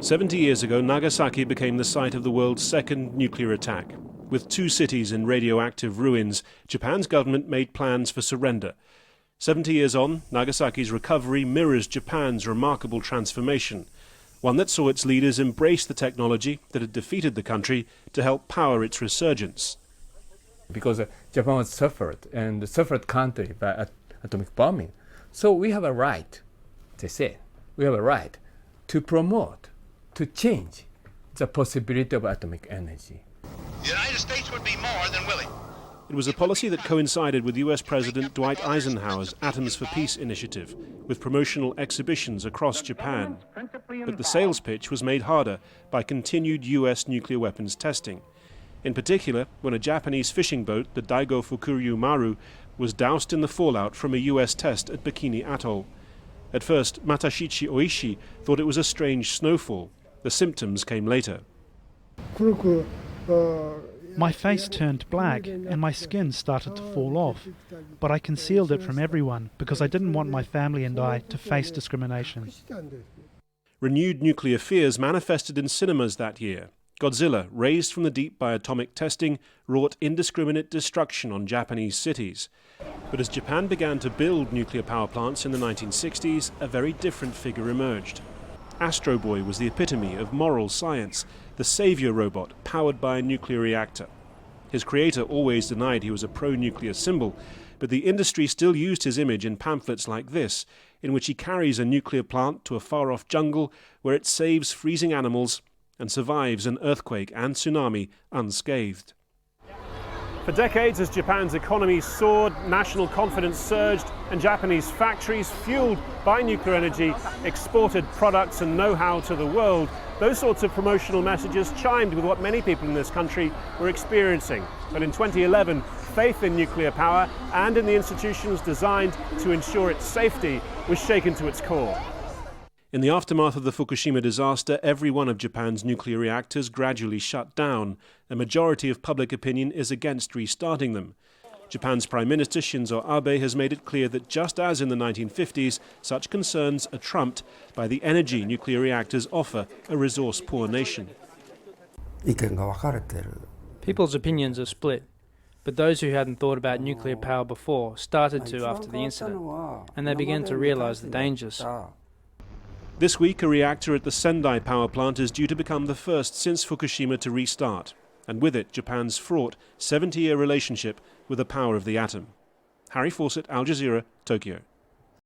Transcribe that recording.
70 years ago, Nagasaki became the site of the world's second nuclear attack. With 2 cities in radioactive ruins, Japan's government made plans for surrender. 70 years on, Nagasaki's recovery mirrors Japan's remarkable transformation, one that saw its leaders embrace the technology that had defeated the country to help power its resurgence. Because Japan was suffered country by atomic bombing. So we have a right, they say, we have a right to promote, to change the possibility of atomic energy. The United States would be more than willing. It was a policy that coincided with US President Dwight Eisenhower's Atoms for Peace initiative, with promotional exhibitions across Japan. But the sales pitch was made harder by continued US nuclear weapons testing. In particular, when a Japanese fishing boat, the Daigo Fukuryu Maru, was doused in the fallout from a US test at Bikini Atoll. At first, Matashichi Oishi thought it was a strange snowfall. The symptoms came later. My face turned black and my skin started to fall off, but I concealed it from everyone because I didn't want my family and I to face discrimination. Renewed nuclear fears manifested in cinemas that year. Godzilla, raised from the deep by atomic testing, wrought indiscriminate destruction on Japanese cities. But as Japan began to build nuclear power plants in the 1960s, a very different figure emerged. Astro Boy was the epitome of moral science, the savior robot powered by a nuclear reactor. His creator always denied he was a pro-nuclear symbol, but the industry still used his image in pamphlets like this, in which he carries a nuclear plant to a far-off jungle where it saves freezing animals and survives an earthquake and tsunami unscathed. For decades, as Japan's economy soared, national confidence surged, and Japanese factories, fueled by nuclear energy, exported products and know-how to the world, those sorts of promotional messages chimed with what many people in this country were experiencing. But in 2011, faith in nuclear power and in the institutions designed to ensure its safety was shaken to its core. In the aftermath of the Fukushima disaster, every one of Japan's nuclear reactors gradually shut down. A majority of public opinion is against restarting them. Japan's Prime Minister Shinzo Abe has made it clear that just as in the 1950s, such concerns are trumped by the energy nuclear reactors offer a resource-poor nation. People's opinions are split, but those who hadn't thought about nuclear power before started to after the incident, and they began to realize the dangers. This week, a reactor at the Sendai power plant is due to become the first since Fukushima to restart, and with it, Japan's fraught 70-year relationship with the power of the atom. Harry Fawcett, Al Jazeera, Tokyo.